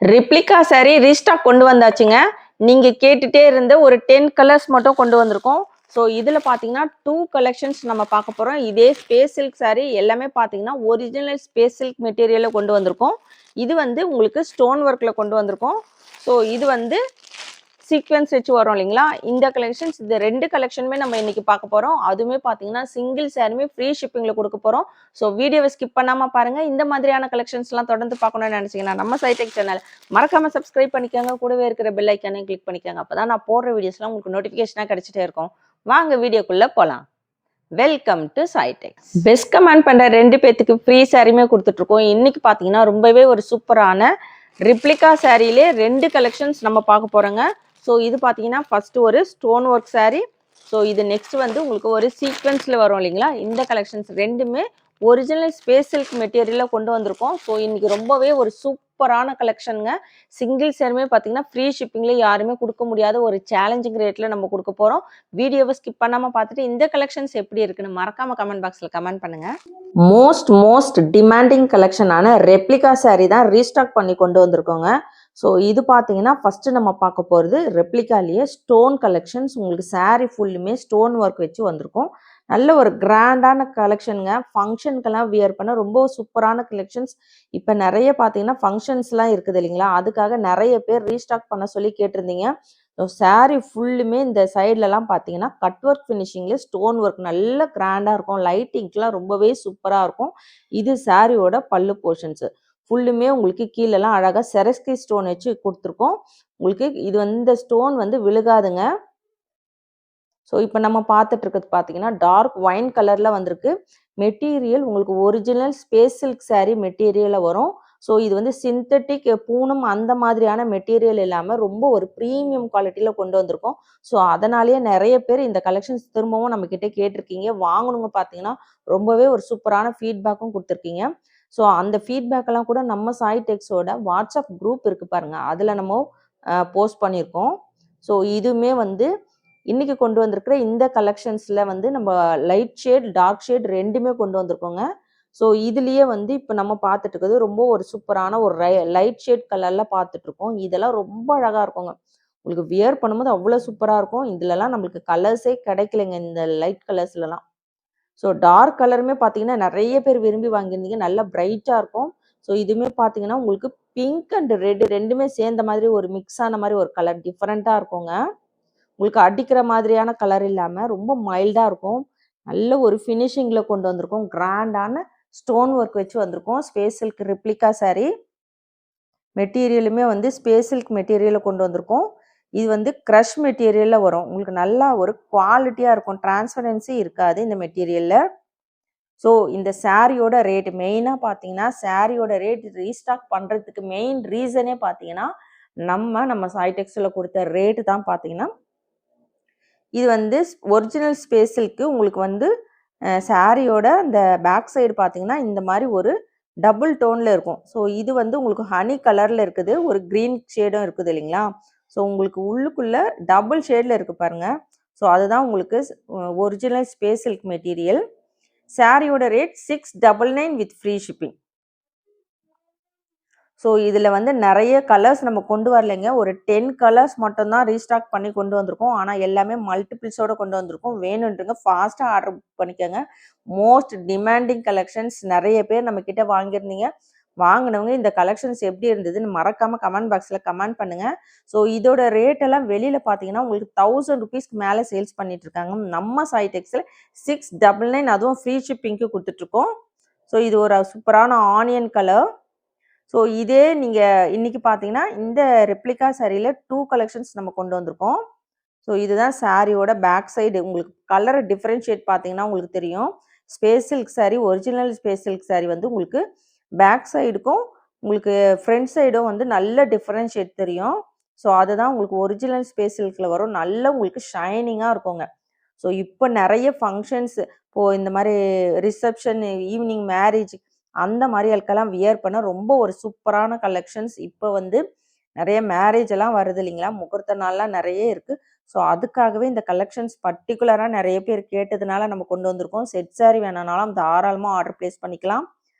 Replica sorry restock கொண்டு வந்தாச்சுங்க. நீங்க கேட்டுட்டே இருந்த ஒரு 10 கலர்ஸ் மட்டும் கொண்டு வந்திருக்கோம். ஸோ இதில் பார்த்தீங்கன்னா 2 கலெக்ஷன்ஸ் நம்ம பார்க்க போகிறோம். இதே ஸ்பேஸ் சில்க் சாரி எல்லாமே பார்த்தீங்கன்னா ஒரிஜினல் ஸ்பேஸ் சில்க் மெட்டீரியலில் கொண்டு வந்திருக்கோம். இது வந்து உங்களுக்கு ஸ்டோன் ஒர்க்கில் கொண்டு வந்திருக்கோம். ஸோ இது வந்து சீக்வென்ஸ் வச்சு வரும் இல்லைங்களா? இந்த கலெக்ஷன்ஸ் இந்த 2 கலெக்ஷனுமே நம்ம இன்னைக்கு பார்க்க போகிறோம். அதுவுமே பார்த்தீங்கன்னா சிங்கிள் சாரியுமே ஃப்ரீ ஷிப்பிங்கில் கொடுக்க போகிறோம். ஸோ வீடியோவை ஸ்கிப் பண்ணாமல் பாருங்கள். இந்த மாதிரியான கலெக்ஷன்ஸ்லாம் தொடர்ந்து பார்க்கணும்னு நினச்சிங்கன்னா நம்ம சைடெக் சேனல் மறக்காமல் சப்ஸ்கிரைப் பண்ணிக்கோங்க. கூடவே இருக்கிற பெல் ஐக்கானையும் கிளிக் பண்ணிக்கோங்க. அப்போ தான் நான் போடுற வீடியோஸ்லாம் உங்களுக்கு நோட்டிஃபிகேஷனாக கிடைச்சிட்டே இருக்கும். வாங்க வீடியோக்குள்ளே போகலாம். Welcome to சைடெக். பெஸ்ட் கமெண்ட் பண்ணுற 2 பேத்துக்கு ஃப்ரீ சாரியுமே கொடுத்துட்ருக்கோம். இன்னைக்கு பார்த்தீங்கன்னா ரொம்பவே ஒரு சூப்பரான ரிப்ளிகா சாரியிலே 2 கலெக்ஷன்ஸ் நம்ம பார்க்க போகிறோங்க. ஸோ இது பார்த்தீங்கன்னா ஃபஸ்ட்டு ஒரு ஸ்டோன் ஒர்க் சாரீ. ஸோ இது நெக்ஸ்ட் வந்து உங்களுக்கு ஒரு சீக்வென்ஸில் வரும் இல்லைங்களா? இந்த கலெக்ஷன்ஸ் ரெண்டுமே ஒரிஜினல் ஸ்பேஸ் சில்க் மெட்டீரியலில் கொண்டு வந்திருக்கோம். ஸோ இன்றைக்கி ரொம்பவே ஒரு சூப்பரான கலெக்ஷனுங்க. சிங்கிள் சேருமே பார்த்தீங்கன்னா ஃப்ரீ ஷிப்பிங்கில் யாருமே கொடுக்க முடியாத ஒரு சேலஞ்சிங் ரேட்டில் நம்ம கொடுக்க போகிறோம். வீடியோவை ஸ்கிப் பண்ணாமல் பார்த்துட்டு இந்த கலெக்ஷன்ஸ் எப்படி இருக்குன்னு மறக்காமல் கமெண்ட் பாக்ஸில் கமெண்ட் பண்ணுங்கள். மோஸ்ட் டிமாண்டிங் கலெக்ஷனான ரெப்ளிகா சாரீ தான் ரீஸ்டாக் பண்ணி கொண்டு வந்திருக்கோங்க. ஸோ இது பார்த்தீங்கன்னா ஃபஸ்ட்டு நம்ம பார்க்க போகிறது ரெப்ளிகாலேயே ஸ்டோன் கலெக்ஷன்ஸ். உங்களுக்கு சாரீ ஃபுல்லுமே ஸ்டோன் ஒர்க் வச்சு வந்திருக்கும். நல்ல ஒரு கிராண்டான கலெக்ஷனுங்க. ஃபங்க்ஷனுக்கெல்லாம் வியர் பண்ண ரொம்ப சூப்பரான கலெக்ஷன்ஸ். இப்போ நிறைய பார்த்தீங்கன்னா ஃபங்க்ஷன்ஸ்லாம் இருக்குது இல்லைங்களா? அதுக்காக நிறைய பேர் ரீஸ்டாக் பண்ண சொல்லி கேட்டிருந்தீங்க. ஸோ சாரீ ஃபுல்லுமே இந்த சைட்லலாம் பார்த்தீங்கன்னா கட் ஒர்க் ஃபினிஷிங்கில் ஸ்டோன் ஒர்க் நல்ல கிராண்டாக இருக்கும். லைட்டிங்க்கெலாம் ரொம்பவே சூப்பராக இருக்கும். இது சாரியோட பல்லு போர்ஷன்ஸு. ஃபுல்லுமே உங்களுக்கு கீழெல்லாம் அழகாக செரஸ்கி ஸ்டோன் வச்சு கொடுத்துருக்கோம். உங்களுக்கு இது இந்த ஸ்டோன் வந்து விழுகாதுங்க. ஸோ இப்போ நம்ம பார்த்துட்டு இருக்கிறது பார்த்தீங்கன்னா டார்க் ஒயின் கலரில் வந்திருக்கு. மெட்டீரியல் உங்களுக்கு ஒரிஜினல் ஸ்பேஸ் சில்க் சாரீ மெட்டீரியலில் வரும். ஸோ இது வந்து சிந்தட்டிக் பூனம் அந்த மாதிரியான மெட்டீரியல் இல்லாமல் ரொம்ப ஒரு ப்ரீமியம் குவாலிட்டியில் கொண்டு வந்திருக்கோம். ஸோ அதனாலேயே நிறைய பேர் இந்த கலெக்ஷன்ஸ் திரும்பவும் நம்மக்கிட்ட கேட்டிருக்கீங்க. வாங்கணுங்க பார்த்தீங்கன்னா ரொம்பவே ஒரு சூப்பரான ஃபீட்பேக்கும் கொடுத்துருக்கீங்க. ஸோ அந்த ஃபீட்பேக்கெல்லாம் கூட நம்ம சாய்டெக்ஸோட வாட்ஸ்அப் குரூப் இருக்குது பாருங்கள், அதில் நம்ம போஸ்ட் பண்ணியிருக்கோம். ஸோ இதுவுமே வந்து இன்றைக்கி கொண்டு வந்திருக்கிற இந்த கலெக்ஷன்ஸில் வந்து நம்ம லைட் ஷேட் டார்க் ஷேட் ரெண்டுமே கொண்டு வந்திருக்கோங்க. ஸோ இதுலேயே வந்து இப்போ நம்ம பார்த்துட்டு இருக்கிறது ரொம்ப ஒரு சூப்பரான ஒரு லைட் ஷேட் கலரில் பார்த்துட்ருக்கோம். இதெல்லாம் ரொம்ப அழகாக இருக்குங்க. உங்களுக்கு வியர் பண்ணும்போது அவ்வளோ சூப்பராக இருக்கும். இதுலலாம் நம்மளுக்கு கலர்ஸே கிடைக்கலைங்க இந்த லைட் கலர்ஸ்லலாம். ஸோ டார்க் கலருமே பார்த்தீங்கன்னா நிறைய பேர் விரும்பி வாங்கியிருந்தீங்க. நல்லா பிரைட்டாக இருக்கும். ஸோ இதுவுமே பார்த்தீங்கன்னா உங்களுக்கு பிங்க் அண்ட் ரெட் ரெண்டுமே சேர்ந்த மாதிரி ஒரு மிக்ஸ் ஆன மாதிரி ஒரு கலர் டிஃப்ரெண்ட்டாக இருக்குங்க. உங்களுக்கு அடிக்கிற மாதிரியான கலர் இல்லாமல் ரொம்ப மைல்டாக இருக்கும். நல்ல ஒரு ஃபினிஷிங்கில் கொண்டு வந்திருக்கோம். கிராண்டான ஸ்டோன் ஒர்க் வச்சு வந்திருக்கோம். ஸ்பேஸ் சில்க் ரிப்ளிகா சாரீ மெட்டீரியலுமே வந்து ஸ்பேஸ் சில்க் மெட்டீரியலில் கொண்டு வந்திருக்கோம். இது வந்து க்ரஷ் மெட்டீரியலில் வரும். உங்களுக்கு நல்லா ஒரு குவாலிட்டியாக இருக்கும். டிரான்ஸ்பரன்சி இருக்காது இந்த மெட்டீரியலில். ஸோ இந்த சாரியோட ரேட் மெயினாக பார்த்தீங்கன்னா சாரியோட ரேட் ரீஸ்டாக் பண்ணுறதுக்கு மெயின் ரீசனே பார்த்தீங்கன்னா நம்ம சாய்டெக்ஸில் கொடுத்த ரேட்டு தான். பார்த்தீங்கன்னா இது வந்து ஒரிஜினல் ஸ்பேஸ் சில்க்கு. உங்களுக்கு வந்து சாரியோட இந்த பேக் சைடு பார்த்தீங்கன்னா இந்த மாதிரி ஒரு டபுள் டோனில் இருக்கும். ஸோ இது வந்து உங்களுக்கு ஹனி கலரில் இருக்குது. ஒரு க்ரீன் ஷேடும் இருக்குது இல்லைங்களா? ஸோ உங்களுக்கு உள்ளுக்குள்ளே டபுள் ஷேடில் இருக்குது பாருங்கள். ஸோ அதுதான் உங்களுக்கு ஒரிஜினல் ஸ்பேஸ் சில்க் மெட்டீரியல். சாரியோட rate 699 with free shipping. So இதில் வந்து நிறைய கலர்ஸ் நம்ம கொண்டு வரலைங்க. ஒரு 10 கலர்ஸ் மட்டும்தான் ரீஸ்டாக் பண்ணி கொண்டு வந்திருக்கோம். ஆனால் எல்லாமே மல்டிபிள்ஸோடு கொண்டு வந்திருக்கோம். வேணுன்றங்க ஃபாஸ்ட்டாக ஆர்டர் பண்ணிக்கோங்க. மோஸ்ட் டிமாண்டிங் கலெக்ஷன்ஸ் நிறைய பேர் நம்மக்கிட்ட வாங்கியிருந்தீங்க. வாங்கினவங்க இந்த கலெக்ஷன்ஸ் எப்படி இருந்ததுன்னு மறக்காமல் கமெண்ட் பாக்ஸில் கமெண்ட் பண்ணுங்கள். ஸோ இதோட ரேட்டெல்லாம் வெளியில் பார்த்தீங்கன்னா உங்களுக்கு 1000 ருபீஸ்க்கு மேலே சேல்ஸ் பண்ணிகிட்ருக்காங்க. நம்ம சாய்டெக்ஸில் 699 அதுவும் ஃப்ரீ ஷிப்பிங்க்கு கொடுத்துட்ருக்கோம். ஸோ இது ஒரு சூப்பரான ஆனியன் கலர். ஸோ இதே நீங்கள் இன்றைக்கி பார்த்தீங்கன்னா இந்த ரெப்ளிகா சாரியில் 2 கலெக்ஷன்ஸ் நம்ம கொண்டு வந்திருக்கோம். ஸோ இதுதான் சாரியோட பேக் சைடு. உங்களுக்கு கலர் டிஃப்ரென்ஷியேட் பார்த்தீங்கன்னா உங்களுக்கு தெரியும். Space silk sorry original space silk sorry வந்து உங்களுக்கு பேக் சைடுக்கும் உங்களுக்கு ஃப்ரண்ட் சைடும் வந்து நல்ல டிஃப்ரென்ஷியேட் தெரியும். ஸோ அதுதான் உங்களுக்கு ஒரிஜினல் ஸ்பேஸ் சில்கில் வரும். நல்ல உங்களுக்கு ஷைனிங்காக இருக்குங்க. ஸோ இப்போ நிறைய ஃபங்க்ஷன்ஸ் இப்போது இந்த மாதிரி ரிசப்ஷன் ஈவினிங் மேரேஜ் அந்த மாதிரி ஆட்கெல்லாம் வியர் பண்ண ரொம்ப ஒரு சூப்பரான கலெக்ஷன்ஸ். இப்போ வந்து நிறைய மேரேஜ் எல்லாம் வருது இல்லைங்களா? முகூர்த்த நாள்லாம் நிறைய இருக்குது. ஸோ அதுக்காகவே இந்த கலெக்ஷன்ஸ் பர்டிகுலராக நிறைய பேர் கேட்டதுனால நம்ம கொண்டு வந்திருக்கோம். செட் சாரி வேணுனாலும் தாராளமாக ஆர்டர் ப்ளேஸ் பண்ணிக்கலாம்.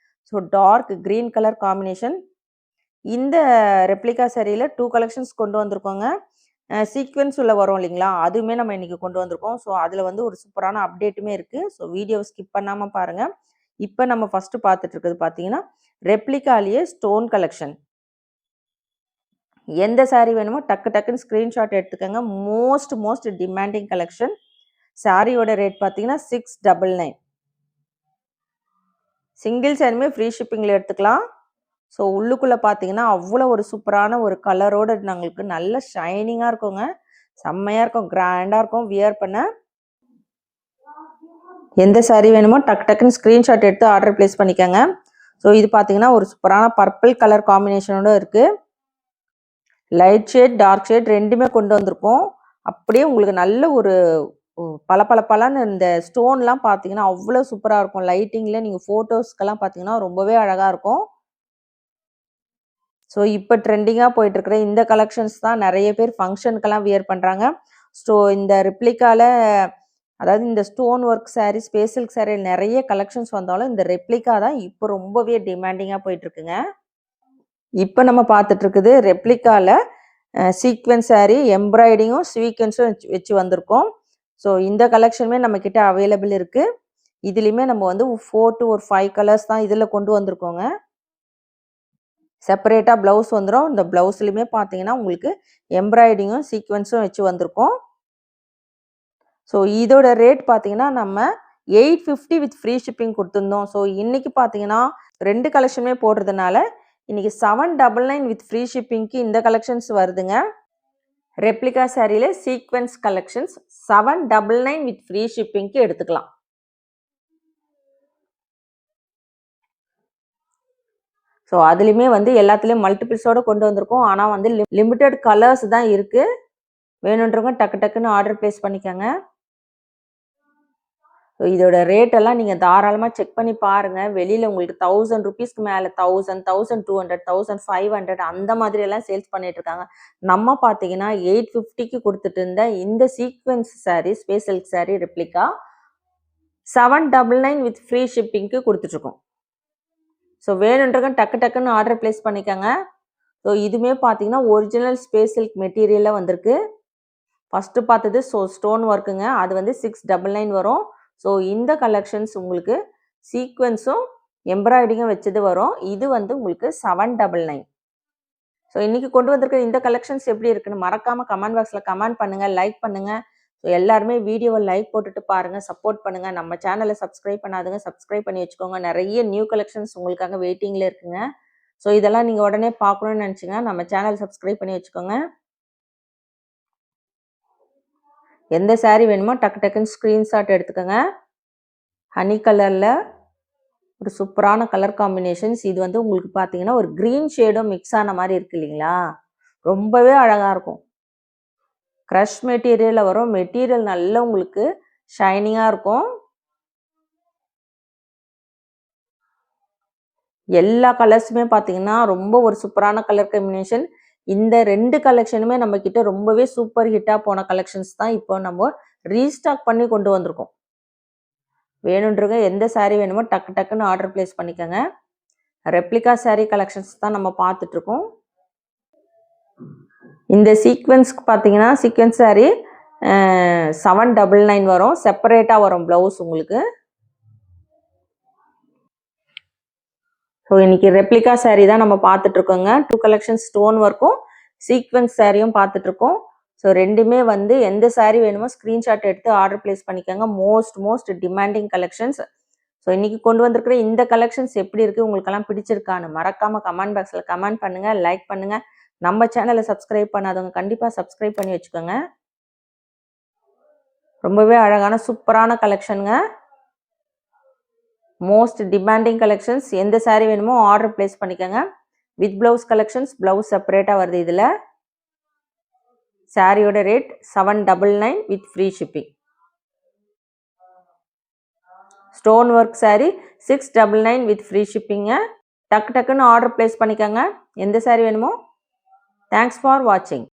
So dark green colour combination. இந்த ரெப்ளிகா சாரியில் 2 கலெக்ஷன்ஸ் கொண்டு வந்திருக்கோங்க. சீக்வென்ஸ் உள்ள வரும் இல்லைங்களா, அதுவுமே நம்ம இன்றைக்கி கொண்டு வந்திருக்கோம். ஸோ அதில் வந்து ஒரு சூப்பரான அப்டேட்டுமே இருக்குது. ஸோ வீடியோவை ஸ்கிப் பண்ணாமல் பாருங்கள். இப்போ நம்ம ஃபஸ்ட்டு பார்த்துட்டு இருக்கிறது பார்த்தீங்கன்னா ரெப்ளிகாலேயே ஸ்டோன் கலெக்ஷன். எந்த சாரீ வேணுமோ டக்கு டக்குன்னு ஸ்க்ரீன்ஷாட் எடுத்துக்கோங்க. Most demanding collection. சாரியோட ரேட் பார்த்தீங்கன்னா 699. சிங்கிள் சாரியுமே ஃப்ரீ ஷிப்பிங்கில் எடுத்துக்கலாம். ஸோ உள்ளுக்குள்ளே பார்த்தீங்கன்னா அவ்வளோ ஒரு சூப்பரான ஒரு கலரோடு நம்மளுக்கு நல்ல ஷைனிங்காக இருக்குங்க. செம்மையாக இருக்கும், கிராண்டாக இருக்கும் வியர் பண்ண. எந்த சாரீ வேணுமோ டக்கு டக்குன்னு ஸ்க்ரீன்ஷாட் எடுத்து ஆர்டர் ப்ளேஸ் பண்ணிக்கோங்க. ஸோ இது பார்த்தீங்கன்னா ஒரு சூப்பரான பர்பிள் கலர் காம்பினேஷனோட இருக்குது. லைட் ஷேட் டார்க் ஷேட் ரெண்டுமே கொண்டு வந்திருக்கோம். அப்படியே உங்களுக்கு நல்ல ஒரு பளபளன்னு இந்த ஸ்டோன்லாம் பார்த்தீங்கன்னா அவ்வளோ சூப்பராக இருக்கும். லைட்டிங்கில் நீங்கள் ஃபோட்டோஸ்க்கெல்லாம் பார்த்தீங்கன்னா ரொம்பவே அழகாக இருக்கும். ஸோ இப்போ ட்ரெண்டிங்காக போயிட்டுருக்கிற இந்த கலெக்ஷன்ஸ் தான் நிறைய பேர் ஃபங்க்ஷனுக்கெல்லாம் வியர் பண்ணுறாங்க. ஸோ இந்த ரெப்ளிகாவில், அதாவது இந்த stone work sari, space silk sari நிறைய கலெக்ஷன்ஸ் வந்தாலும் இந்த ரெப்ளிகா தான் இப்போ ரொம்பவே டிமாண்டிங்காக போயிட்டுருக்குங்க. இப்போ நம்ம பார்த்துட்ருக்குது ரெப்ளிகாவில் சீக்வென்ஸ் சாரீ, எம்ப்ராய்டிங்கும் சீக்வென்ஸும் வச்சு வந்திருக்கோம். ஸோ இந்த கலெக்ஷனுமே நம்மக்கிட்ட அவைலபிள் இருக்குது. இதுலேயுமே நம்ம வந்து 4 to 5 கலர்ஸ் தான் இதில் கொண்டு வந்திருக்கோங்க. செப்பரேட்டாக ப்ளவுஸ் வந்துடும். இந்த ப்ளவுஸ்லையுமே பார்த்தீங்கன்னா உங்களுக்கு எம்ப்ராய்டிங்கும் சீக்வென்ஸும் வச்சு வந்திருக்கோம். ஸோ இதோட ரேட் பார்த்தீங்கன்னா நம்ம 850 வித் ஃப்ரீ ஷிப்பிங் கொடுத்துருந்தோம். ஸோ இன்றைக்கி பார்த்தீங்கன்னா 2 கலெக்ஷனுமே போடுறதுனால இன்றைக்கி 799 வித் ஃப்ரீ ஷிப்பிங்க்கு இந்த கலெக்ஷன்ஸ் வருதுங்க. ரெப்ளிகா சாரியில் சீக்வென்ஸ் கலெக்ஷன்ஸ் 799 வித் ஃப்ரீ ஷிப்பிங்க்கு எடுத்துக்கலாம். ஸோ அதுலேயுமே வந்து எல்லாத்துலேயும் மல்டிபிள்ஸோடு கொண்டு வந்திருக்கோம். ஆனால் வந்து லிமிட்டட் கலர்ஸ் தான் இருக்குது. வேணுன்றவங்க டக்கு டக்குன்னு ஆர்டர் ப்ளேஸ் பண்ணிக்கோங்க. ஸோ இதோட ரேட்டெல்லாம் நீங்கள் தாராளமாக செக் பண்ணி பாருங்கள். வெளியில் உங்களுக்கு 1000 ருபீஸ்க்கு மேலே 1000, 1200, 1500 அந்த மாதிரியெல்லாம் சேல்ஸ் பண்ணிகிட்ருக்காங்க. நம்ம பார்த்தீங்கன்னா 850க்கு கொடுத்துட்டு இருந்த இந்த sequence sari, space silk sari replica 799 with free ஷிப்பிங்க்கு கொடுத்துட்ருக்கோம். ஸோ வேணுன்றவங்க டக்கு டக்குன்னு ஆர்டர் ப்ளேஸ் பண்ணிக்கோங்க. ஸோ இதுவுமே பார்த்தீங்கன்னா ஒரிஜினல் ஸ்பேஸ் சில்க் மெட்டீரியலில் வந்திருக்கு. ஃபஸ்ட்டு பார்த்தது ஸ்டோன் ஒர்க்குங்க, அது வந்து 699 வரும். ஸோ இந்த கலெக்ஷன்ஸ் உங்களுக்கு சீக்வென்ஸும் எம்ப்ராய்டிங்கும் வச்சது வரும். இது வந்து உங்களுக்கு 799. ஸோ இன்றைக்கி கொண்டு வந்திருக்கிற இந்த கலெக்ஷன்ஸ் எப்படி இருக்குன்னு மறக்காமல் கமெண்ட் பாக்ஸில் கமெண்ட் பண்ணுங்கள், லைக் பண்ணுங்கள். ஸோ எல்லாருமே வீடியோவை லைக் போட்டுட்டு பாருங்கள், சப்போர்ட் பண்ணுங்கள். நம்ம சேனலை சப்ஸ்கிரைப் பண்ணாதுங்க, சப்ஸ்கிரைப் பண்ணி வச்சுக்கோங்க. நிறைய நியூ கலெக்ஷன்ஸ் உங்களுக்காக வெயிட்டிங்கில் இருக்குங்க. ஸோ இதெல்லாம் நீங்கள் உடனே பார்க்கணுன்னு நினச்சிங்க நம்ம சேனல் சப்ஸ்கிரைப் பண்ணி வச்சுக்கோங்க. எந்த சாரீ வேணுமோ டக்கு டக்குன்னு ஸ்க்ரீன்ஷாட் எடுத்துக்கோங்க. ஹனி கலரில் ஒரு சூப்பரான கலர் காம்பினேஷன்ஸ். இது வந்து உங்களுக்கு பார்த்தீங்கன்னா ஒரு க்ரீன் ஷேடும் மிக்ஸ் ஆன மாதிரி இருக்குது இல்லைங்களா, ரொம்பவே அழகாக இருக்கும். க்ரஷ் மெட்டீரியலில் வரும். மெட்டீரியல் நல்லா உங்களுக்கு ஷைனிங்காக இருக்கும். எல்லா கலர்ஸுமே பார்த்தீங்கன்னா ரொம்ப ஒரு சூப்பரான கலர் காம்பினேஷன். இந்த 2 கலெக்ஷனுமே நம்மக்கிட்ட ரொம்பவே சூப்பர் ஹிட்டாக போன கலெக்ஷன்ஸ் தான் இப்போ நம்ம ரீஸ்டாக் பண்ணி கொண்டு வந்திருக்கோம். வேணுன்றவங்க எந்த சாரீ வேணுமோ டக்கு டக்குன்னு ஆர்டர் ப்ளேஸ் பண்ணிக்கோங்க. ரெப்ளிகா சாரீ கலெக்ஷன்ஸ் தான் நம்ம பார்த்துட்ருக்கோம். இந்த சீக்வென்ஸ்க்கு பார்த்தீங்கன்னா சீக்வென்ஸ் சாரீ 799 வரும். செப்பரேட்டாக வரும் ப்ளவுஸ் உங்களுக்கு. ஸோ இன்றைக்கி ரெப்ளிகா சாரீ தான் நம்ம பார்த்துட்ருக்கோங்க. 2 கலெக்ஷன்ஸ் ஸ்டோன் ஒர்க்கும் சீக்வென்ஸ் சாரியும் பார்த்துட்ருக்கோம். ஸோ ரெண்டுமே வந்து எந்த சாரீ வேணுமோ ஸ்க்ரீன்ஷாட் எடுத்து ஆர்டர் ப்ளேஸ் பண்ணிக்கோங்க. Most demanding collections. ஸோ இன்றைக்கி கொண்டு வந்திருக்கிற இந்த கலெக்ஷன்ஸ் எப்படி இருக்குது, உங்களுக்கெல்லாம் பிடிச்சிருக்கான்னு மறக்காமல் கமெண்ட் பாக்ஸில் கமெண்ட் பண்ணுங்கள், லைக் பண்ணுங்கள். நம்ம சேனலை சப்ஸ்கிரைப் பண்ணாதவங்க கண்டிப்பாக சப்ஸ்கிரைப் பண்ணி வச்சுக்கோங்க. ரொம்பவே அழகான சூப்பரான கலெக்ஷனுங்க. Most demanding collections. எந்த சாரீ வேணுமோ ஆர்டர் ப்ளேஸ் பண்ணிக்கோங்க. வித் ப்ளவுஸ் கலெக்ஷன்ஸ், ப்ளவுஸ் செப்பரேட்டாக வருது. இதில் சாரியோட rate 799 with free shipping. Stone work sari 699 with free shipping. டக்கு டக்குன்னு ஆர்டர் ப்ளேஸ் பண்ணிக்கோங்க எந்த சாரீ வேணுமோ. தேங்க்ஸ் ஃபார் வாட்சிங்.